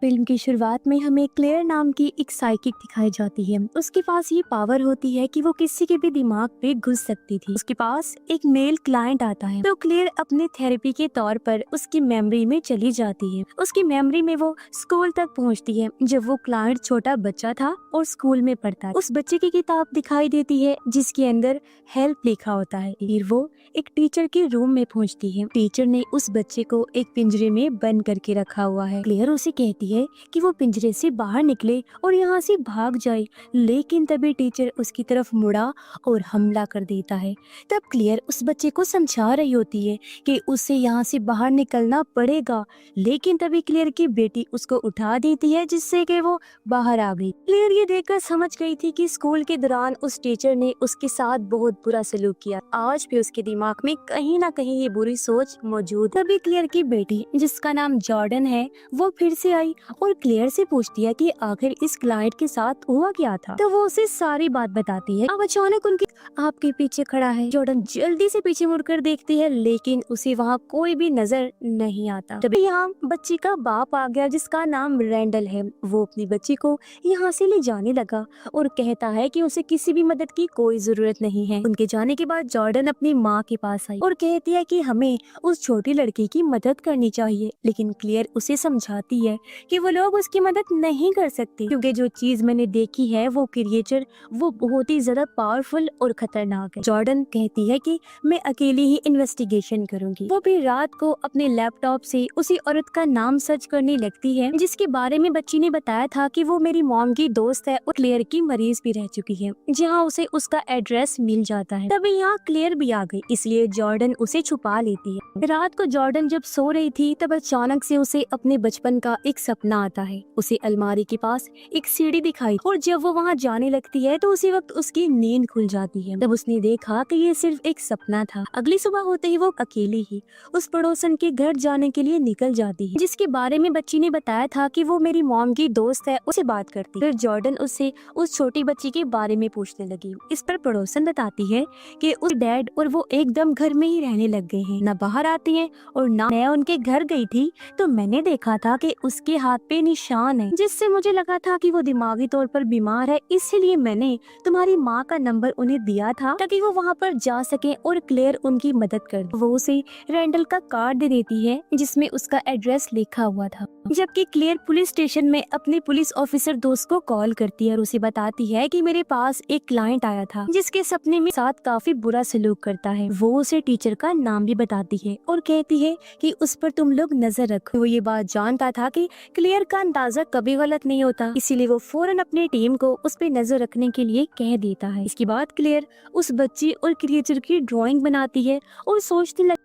Film की शुरुआत में हमें क्लेयर नाम की एक साइकिक दिखाई जाती है। उसके पास ये पावर होती है कि वो किसी के भी दिमाग पे घुस सकती थी। उसके पास एक मेल क्लाइंट आता है तो क्लेयर अपने थेरेपी के तौर पर उसकी मेमोरी में चली जाती है। उसकी मेमोरी में वो स्कूल तक पहुंचती है जब वो क्लाइंट छोटा बच्चा था और स्कूल में पढ़ता है। उस बच्चे की किताब दिखाई देती है जिसके अंदर हेल्प लिखा होता है। फिर वो एक टीचर के रूम में पहुंचती है। टीचर ने उस बच्चे को एक पिंजरे में बंद करके रखा हुआ है। क्लेयर उसे कहती है कि वो पिंजरे से बाहर निकले और यहाँ से भाग जाए, लेकिन तभी टीचर उसकी तरफ मुड़ा और हमला कर देता है। तब क्लेयर उस बच्चे को समझा रही होती है कि उसे यहाँ से बाहर निकलना पड़ेगा, लेकिन तभी क्लेयर की बेटी उसको उठा देती है जिससे कि वो बाहर आ गई। क्लेयर ये देखकर समझ गई थी कि स्कूल के दौरान उस टीचर ने उसके साथ बहुत बुरा सलूक किया। आज भी उसके दिमाग में कहीं ना कहीं ये बुरी सोच मौजूद। तभी क्लेयर की बेटी, जिसका नाम जॉर्डन है, वो फिर से आई और क्लेयर से पूछती है कि आखिर इस क्लाइंट के साथ हुआ क्या था। तो वो उसे सारी बात बताती है। अब अचानक उनके आपके पीछे खड़ा है। जॉर्डन जल्दी से पीछे मुड़कर देखती है, लेकिन उसे वहाँ कोई भी नजर नहीं आता। तभी यहाँ बच्ची का बाप आ गया जिसका नाम रैंडल है। वो अपनी बच्ची को यहाँ से ले जाने लगा और कहता है कि उसे किसी भी मदद की कोई जरूरत नहीं है। उनके जाने के बाद जॉर्डन अपनी माँ के पास आई और कहती है कि हमें उस छोटी लड़की की मदद करनी चाहिए, लेकिन क्लेयर उसे समझाती है कि वो लोग उसकी मदद नहीं कर सकते क्योंकि जो चीज मैंने देखी है वो क्रिएचर वो बहुत ही ज्यादा पावरफुल और खतरनाक है। जॉर्डन कहती है कि मैं अकेली ही इन्वेस्टिगेशन करूंगी। वो भी रात को अपने लैपटॉप से उसी औरत का नाम सर्च करने लगती है जिसके बारे में बच्ची ने बताया था कि वो मेरी मॉम की दोस्त है और क्लेयर की मरीज भी रह चुकी है, जहाँ उसे उसका एड्रेस मिल जाता है। तभी यहाँ क्लेयर भी आ गई, इसलिए जॉर्डन उसे छुपा लेती है। रात को जॉर्डन जब सो रही थी तब अचानक से उसे अपने बचपन का एक सपना आता है। उसे अलमारी के पास एक सीढ़ी दिखाई और जब वो वहाँ जाने लगती है तो उसी वक्त उसकी नींद खुल जाती है। तब उसने देखा कि ये सिर्फ एक सपना था। अगली सुबह होते ही वो अकेली ही उस पड़ोसन के घर जाने के लिए निकल जाती है जिसके बारे में बच्ची ने बताया था कि वो मेरी मॉम की दोस्त है, उसे बात करती। फिर जॉर्डन उससे उस छोटी बच्ची के बारे में पूछने लगी। इस पर पड़ोसन बताती है कि उस डैड और वो एकदम घर में ही रहने लग गए हैं, न बाहर आती हैं और ना मैं उनके घर गई थी तो मैंने देखा था कि उसके हाथ पे निशान है, जिससे मुझे लगा था कि वो दिमागी तौर पर बीमार है। इसीलिए मैंने तुम्हारी माँ का नंबर उन्हें दिया था ताकि वो वहाँ पर जा सके और क्लेयर उनकी मदद कर दे। वो उसे रैंडल का कार्ड दे देती है जिसमें उसका एड्रेस लिखा हुआ था। जबकि क्लेयर पुलिस स्टेशन में अपने पुलिस ऑफिसर दोस्त को कॉल करती है और उसे बताती है कि मेरे पास एक क्लाइंट आया था जिसके सपने में साथ काफी बुरा सलूक करता है। वो उसे टीचर का नाम भी बताती है और कहती है कि उस पर तुम लोग नजर रखो। वो ये बात जानता था कि क्लेयर का अंदाजा कभी गलत नहीं होता, इसीलिए वो फौरन अपनी टीम को उस पर नजर रखने के लिए कह देता है। इसके बाद क्लेयर उस बच्ची और क्रिएचर की ड्राइंग बनाती है और सोचने लगी।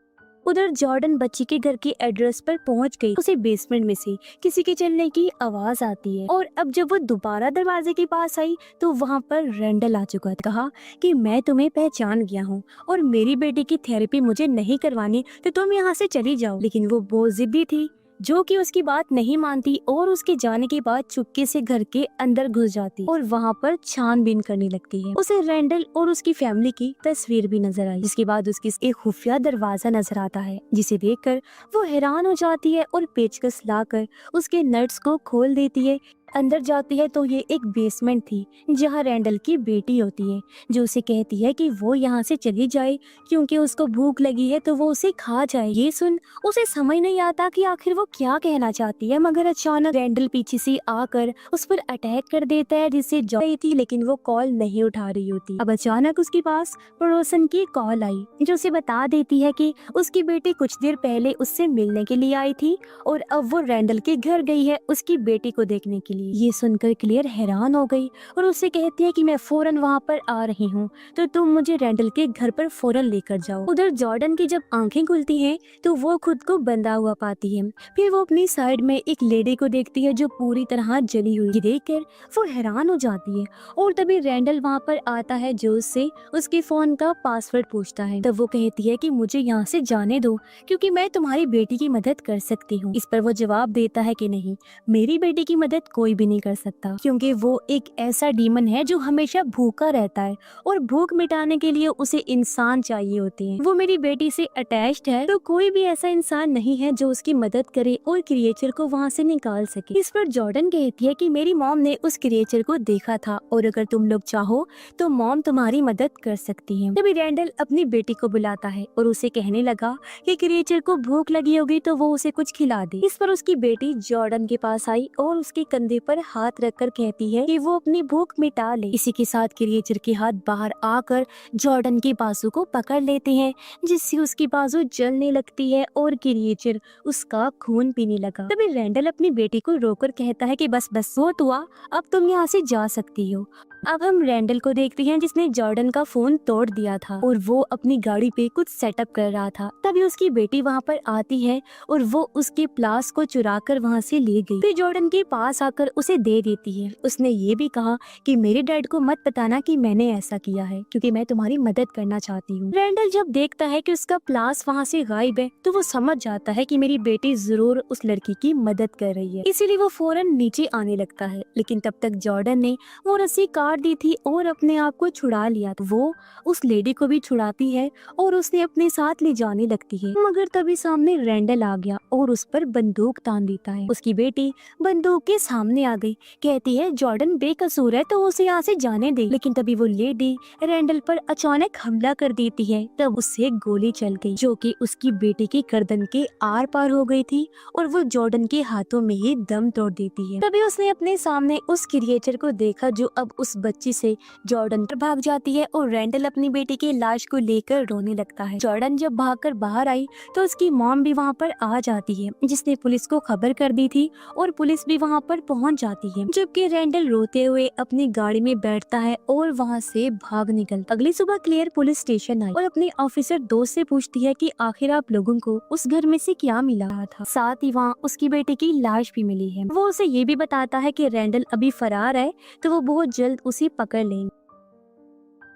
उधर जॉर्डन बच्ची के घर के एड्रेस पर पहुंच गई। उसे बेसमेंट में से किसी के चलने की आवाज आती है और अब जब वो दोबारा दरवाजे के पास आई तो वहाँ पर रैंडल आ चुका था। कहा कि मैं तुम्हें पहचान गया हूँ और मेरी बेटी की थेरेपी मुझे नहीं करवानी तो तुम यहाँ से चली जाओ। लेकिन वो बहुत जिद्दी थी जो कि उसकी बात नहीं मानती और उसके जाने के बाद चुपके से घर के अंदर घुस जाती और वहाँ पर छानबीन करने लगती है। उसे रैंडल और उसकी फैमिली की तस्वीर भी नजर आई, जिसके बाद उसकी एक खुफिया दरवाजा नजर आता है जिसे देखकर वो हैरान हो जाती है और पेचकस लाकर उसके नट्स को खोल देती है। अंदर जाती है तो ये एक बेसमेंट थी जहाँ रैंडल की बेटी होती है जो उसे कहती है कि वो यहाँ से चली जाए क्योंकि उसको भूख लगी है तो वो उसे खा जाए। ये सुन उसे समझ नहीं आता कि आखिर वो क्या कहना चाहती है, मगर अचानक रैंडल पीछे से आकर उस पर अटैक कर देता है जिससे जो रही थी लेकिन वो कॉल नहीं उठा रही होती। अब अचानक उसके पास पड़ोसन की कॉल आई जो उसे बता देती है कि उसकी बेटी कुछ देर पहले उससे मिलने के लिए आई थी और अब वो रैंडल के घर गई है उसकी बेटी को देखने के लिए। ये सुनकर क्लेयर हैरान हो गई और उससे कहती है कि मैं फौरन वहाँ पर आ रही हूँ तो तुम मुझे रैंडल के घर पर फौरन लेकर जाओ। उधर जॉर्डन की जब आंखें खुलती हैं तो वो खुद को बंधा हुआ पाती है। फिर वो अपनी साइड में एक लेडी को देखती है जो पूरी तरह जली हुई। ये देखकर वो हैरान हो जाती है और तभी रैंडल वहाँ पर आता है जो उससे उसके फोन का पासवर्ड पूछता है। तब वो कहती है कि मुझे यहाँ से जाने दो क्योंकि मैं तुम्हारी बेटी की मदद कर सकती हूँ। इस पर वो जवाब देता है कि नहीं, मेरी बेटी की मदद कोई कोई भी नहीं कर सकता, क्योंकि वो एक ऐसा डीमन है जो हमेशा भूखा रहता है और भूख मिटाने के लिए उसे इंसान चाहिए होते हैं। वो मेरी बेटी से अटैच्ड है, तो कोई भी ऐसा इंसान नहीं है जो उसकी मदद करे और क्रिएचर को वहाँ से निकाल सके। इस पर जॉर्डन कहती है कि मेरी मॉम ने उस क्रिएचर को देखा था और अगर तुम लोग चाहो तो मॉम तुम्हारी मदद कर सकती है। तभी रैंडल अपनी बेटी को बुलाता है और उसे कहने लगा कि क्रिएचर को भूख लगी होगी तो वो उसे कुछ खिला दे। इस पर उसकी बेटी जॉर्डन के पास आई और उसके कंधे पर हाथ रखकर कहती है कि वो अपनी भूख मिटा ले। इसी के साथ क्रिएचर के हाथ बाहर आकर जॉर्डन की बाजू को पकड़ लेते हैं, जिससे उसकी बाजू जलने लगती है और क्रिएचर उसका खून पीने लगा। तभी रैंडल अपनी बेटी को रोककर कहता है कि बस बस वो हुआ, अब तुम यहाँ से जा सकती हो। अब हम रैंडल को देखते हैं जिसने जॉर्डन का फोन तोड़ दिया था और वो अपनी गाड़ी पे कुछ सेटअप कर रहा था। तभी उसकी बेटी वहाँ पर आती है और वो उसके प्लास को चुरा कर वहाँ से ले गई। फिर जॉर्डन के पास आकर उसे दे देती है। उसने ये भी कहा कि मेरे डैड को मत बताना कि मैंने ऐसा किया है, क्योंकि मैं तुम्हारी मदद करना चाहती हूँ। रैंडल जब देखता है कि उसका प्लास वहाँ से गायब है तो वो समझ जाता है कि मेरी बेटी जरूर उस लड़की की मदद कर रही है, इसीलिए वो फौरन नीचे आने लगता है। लेकिन तब तक जॉर्डन ने वो रस्सी काट दी थी और अपने आप को छुड़ा लिया। तो वो उस लेडी को भी छुड़ाती है और उसे अपने साथ ले जाने लगती है, मगर तभी सामने रैंडल आ गया और उस पर बंदूक तान देता है। उसकी बेटी बंदूक के सामने आ गई, कहती है जॉर्डन बेकसूर है तो उसे यहाँ से जाने दे। लेकिन तभी वो लेडी रैंडल पर अचानक हमला कर देती है। तब उससे गोली चल गई जो कि उसकी बेटी की गर्दन के आर पार हो गई थी और वो जॉर्डन के हाथों में ही दम तोड़ देती है। तभी उसने अपने सामने उस क्रिएचर को देखा जो अब उस बच्ची से जॉर्डन पर भाग जाती है और रैंडल अपनी बेटी की लाश को लेकर रोने लगता है। जॉर्डन जब भागकर बाहर आई तो उसकी मॉम भी वहाँ पर आ जाती है, जिसने पुलिस को खबर कर दी थी और पुलिस भी वहाँ पर पहुँच जाती है। जबकि रैंडल रोते हुए अपनी गाड़ी में बैठता है और वहाँ से भाग निकलता। अगली सुबह क्लेयर पुलिस स्टेशन आई और अपने ऑफिसर दोस्त से पूछती है कि आखिर आप लोगों को उस घर में से क्या मिला था। साथ ही वहाँ उसकी बेटी की लाश भी मिली है। वो उसे ये भी बताता है कि रैंडल अभी फरार है तो वो बहुत जल्द उसे पकड़ लेंगे।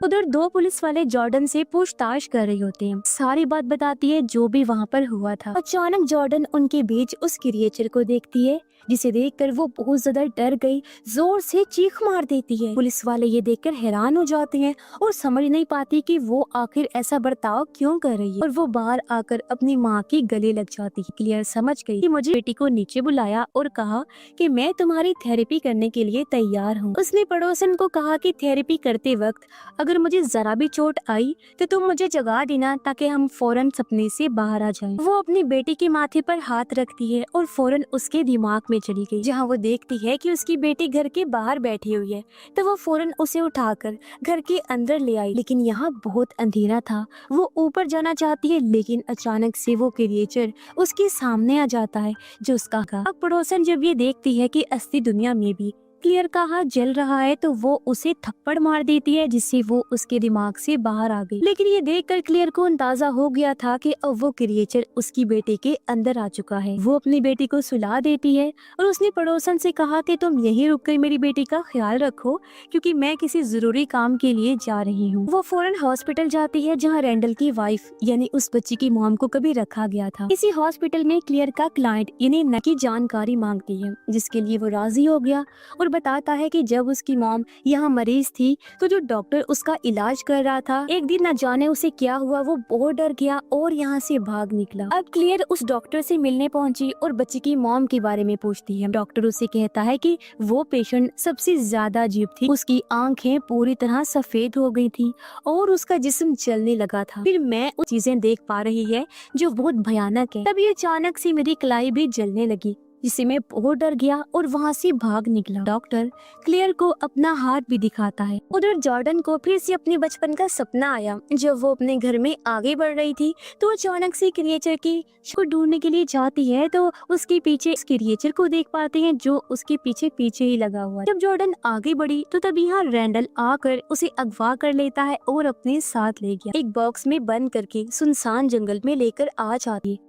उधर दो पुलिस वाले जॉर्डन से पूछताछ कर रहे होते हैं। सारी बात बताती है जो भी वहाँ पर हुआ था। अचानक जॉर्डन उनके बीच उस क्रिएचर को देखती है, जिसे देखकर वो बहुत ज्यादा डर गई, जोर से चीख मार देती है। पुलिस वाले ये देखकर हैरान हो जाते हैं और समझ नहीं पाती कि वो आखिर ऐसा बर्ताव क्यों कर रही है और वो बाहर आकर अपनी माँ के गले लग जाती है। क्लियर समझ गई कि मुझे बेटी को नीचे बुलाया और कहा कि मैं तुम्हारी थेरेपी करने के लिए तैयार हूँ। उसने पड़ोसन को कहा कि थेरेपी करते वक्त अगर मुझे जरा भी चोट आई तो तुम मुझे जगा देना ताकि हम फौरन सपने से बाहर आ जाएं। वो अपनी बेटी के माथे पर हाथ रखती है और फौरन उसके दिमाग में चली गई, जहाँ वो देखती है कि उसकी बेटी घर के बाहर बैठी हुई है। तो वो फौरन उसे उठाकर घर के अंदर ले आई, लेकिन यहाँ बहुत अंधेरा था। वो ऊपर जाना चाहती है लेकिन अचानक से वो क्रिएचर उसके सामने आ जाता है जो उसका अब पड़ोसन जब ये देखती है कि असली दुनिया में भी क्लियर का हाथ जल रहा है तो वो उसे थप्पड़ मार देती है, जिससे वो उसके दिमाग से बाहर आ गई। लेकिन ये देखकर क्लियर को अंदाजा हो गया था कि अब वो क्रिएचर उसकी बेटी के अंदर आ चुका है। वो अपनी बेटी को सुला देती है और उसने पड़ोसन से कहा कि तुम यहीं रुक कर मेरी बेटी का ख्याल रखो, क्योंकि मैं किसी जरूरी काम के लिए जा रही हूँ। वो फौरन हॉस्पिटल जाती है जहाँ रैंडल की वाइफ यानी उस बच्ची की मॉम को कभी रखा गया था। इसी हॉस्पिटल में क्लियर का क्लाइंट यानी न की जानकारी मांगती है, जिसके लिए वो राजी हो गया और बताता है कि जब उसकी मॉम यहाँ मरीज थी तो जो डॉक्टर उसका इलाज कर रहा था, एक दिन न जाने उसे क्या हुआ, वो बहुत डर गया और यहाँ से भाग निकला। अब क्लियर उस डॉक्टर से मिलने पहुंची और बच्ची की मॉम के बारे में पूछती है। डॉक्टर उसे कहता है कि वो पेशेंट सबसे ज्यादा अजीब थी, उसकी आंखें पूरी तरह सफेद हो गई थी और उसका जिस्म जलने लगा था। फिर मैं वो चीजें देख पा रही है जो बहुत भयानक है। तभी अचानक से मेरी कलाई भी जलने लगी, जिससे मैं बहुत डर गया और वहाँ से भाग निकला। डॉक्टर क्लियर को अपना हाथ भी दिखाता है। उधर जॉर्डन को फिर से अपने बचपन का सपना आया। जब वो अपने घर में आगे बढ़ रही थी तो अचानक से क्रिएचर की को ढूंढने के लिए जाती है तो उसके पीछे इस क्रिएचर को देख पाते हैं जो उसके पीछे पीछे ही लगा हुआ है। जब जॉर्डन आगे बढ़ी तो तब यहाँ रैंडल आकर उसे अगवा कर लेता है और अपने साथ ले गया। एक बॉक्स में बंद करके सुनसान जंगल में लेकर आ जाती है।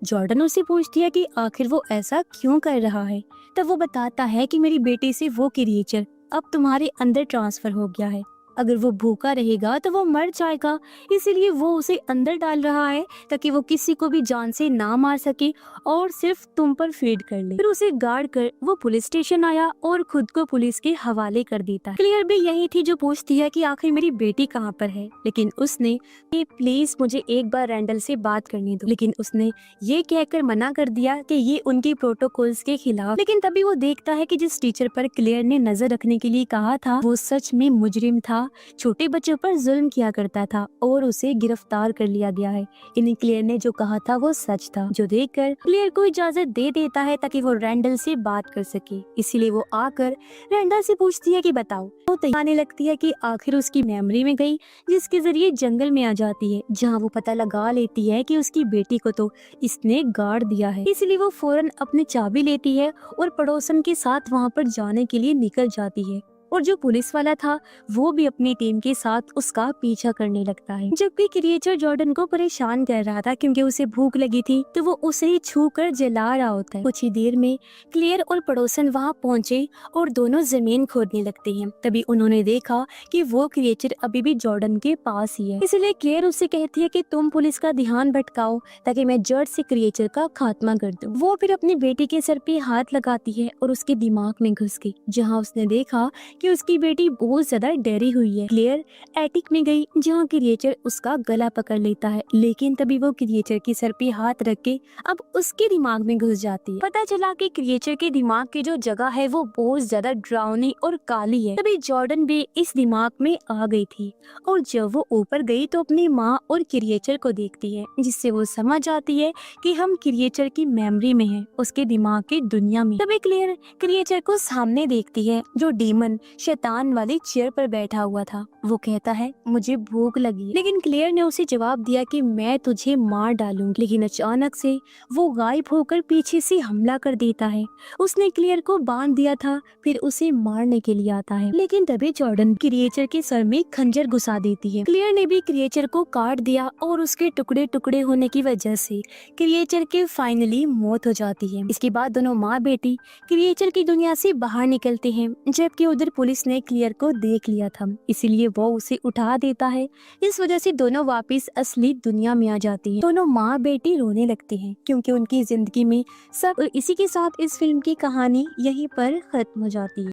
जॉर्डन उससे पूछती है कि आखिर वो ऐसा क्यों कर रहा है। तब वो बताता है कि मेरी बेटी से वो क्रिएचर अब तुम्हारे अंदर ट्रांसफर हो गया है, अगर वो भूखा रहेगा तो वो मर जाएगा, इसीलिए वो उसे अंदर डाल रहा है ताकि वो किसी को भी जान से ना मार सके और सिर्फ तुम पर फीड कर ले। फिर उसे गार्ड कर वो पुलिस स्टेशन आया और खुद को पुलिस के हवाले कर देता है। क्लेयर भी यही थी जो पूछती है कि आखिर मेरी बेटी कहाँ पर है, लेकिन उसने कि प्लीज मुझे एक बार रैंडल से बात करने दो, लेकिन उसने ये कहकर मना कर दिया कि ये उनकी प्रोटोकॉल्स के खिलाफ। लेकिन तभी वो देखता है कि जिस टीचर पर क्लेयर ने नजर रखने के लिए कहा था वो सच में मुजरिम था, छोटे बच्चों पर जुल्म किया करता था और उसे गिरफ्तार कर लिया गया है। इन्हें क्लेयर ने जो कहा था वो सच था, जो देखकर क्लेयर को इजाजत दे देता है ताकि वो रैंडल से बात कर सके। इसीलिए वो आकर रैंडल से पूछती है कि बताओ। वो आने लगती है कि आखिर उसकी मेमोरी में गई, जिसके जरिए जंगल में आ जाती है, जहाँ वो पता लगा लेती है कि उसकी बेटी को तो इसने गाड़ दिया है। इसलिए वो फौरन अपनी चाबी लेती है और पड़ोसन के साथ वहाँ पर जाने के लिए निकल जाती है। और जो पुलिस वाला था वो भी अपनी टीम के साथ उसका पीछा करने लगता है। जबकि क्रिएचर जॉर्डन को परेशान कर रहा था क्योंकि उसे भूख लगी थी, तो वो उसे ही छू कर जला रहा होता है। कुछ ही देर में क्लेयर और पड़ोसन वहाँ पहुँचे और दोनों जमीन खोदने लगते हैं। तभी उन्होंने देखा कि वो क्रिएचर अभी भी जॉर्डन के पास ही है। इसलिए क्लेयर उससे कहती है कि तुम पुलिस का ध्यान भटकाओ ताकि मैं जड़ से क्रिएचर का खात्मा कर दूं। वो फिर अपनी बेटी के सर पे हाथ लगाती है और उसके दिमाग में घुस गई, जहाँ उसने देखा कि उसकी बेटी बहुत ज्यादा डरी हुई है। क्लेयर एटिक में गई जहाँ क्रिएचर उसका गला पकड़ लेता है, लेकिन तभी वो क्रिएचर के सर पे हाथ रख के अब उसके दिमाग में घुस जाती है। पता चला कि क्रिएचर के दिमाग की जो जगह है वो बहुत ज्यादा ड्राउनी और काली है। तभी जॉर्डन भी इस दिमाग में आ गई थी और जब वो ऊपर गई तो अपनी माँ और क्रिएचर को देखती है, जिससे वो समझ आती है कि हम क्रिएचर की मेमोरी में हैं, उसके दिमाग की दुनिया में। तभी क्लेयर क्रिएचर को सामने देखती है जो डीमन शैतान वाली चेयर पर बैठा हुआ था। वो कहता है मुझे भूख लगी, लेकिन क्लेयर ने उसे जवाब दिया कि मैं तुझे मार डालूंगी। लेकिन अचानक से वो गायब होकर पीछे से हमला कर देता है। उसने क्लेयर को बांध दिया था, फिर उसे मारने के लिए आता है, लेकिन तभी जॉर्डन क्रिएचर के सर में खंजर घुसा देती है। क्लेयर ने भी क्रिएचर को काट दिया और उसके टुकड़े टुकड़े होने की वजह से क्रिएचर की फाइनली मौत हो जाती है। इसके बाद दोनों माँ बेटी क्रिएचर की दुनिया से बाहर निकलते हैं, जबकि उधर पुलिस ने क्लेयर को देख लिया था, इसीलिए वो उसे उठा देता है। इस वजह से दोनों वापस असली दुनिया में आ जाती हैं। दोनों माँ बेटी रोने लगते हैं क्योंकि उनकी जिंदगी में सब। इसी के साथ इस फिल्म की कहानी यहीं पर खत्म हो जाती है।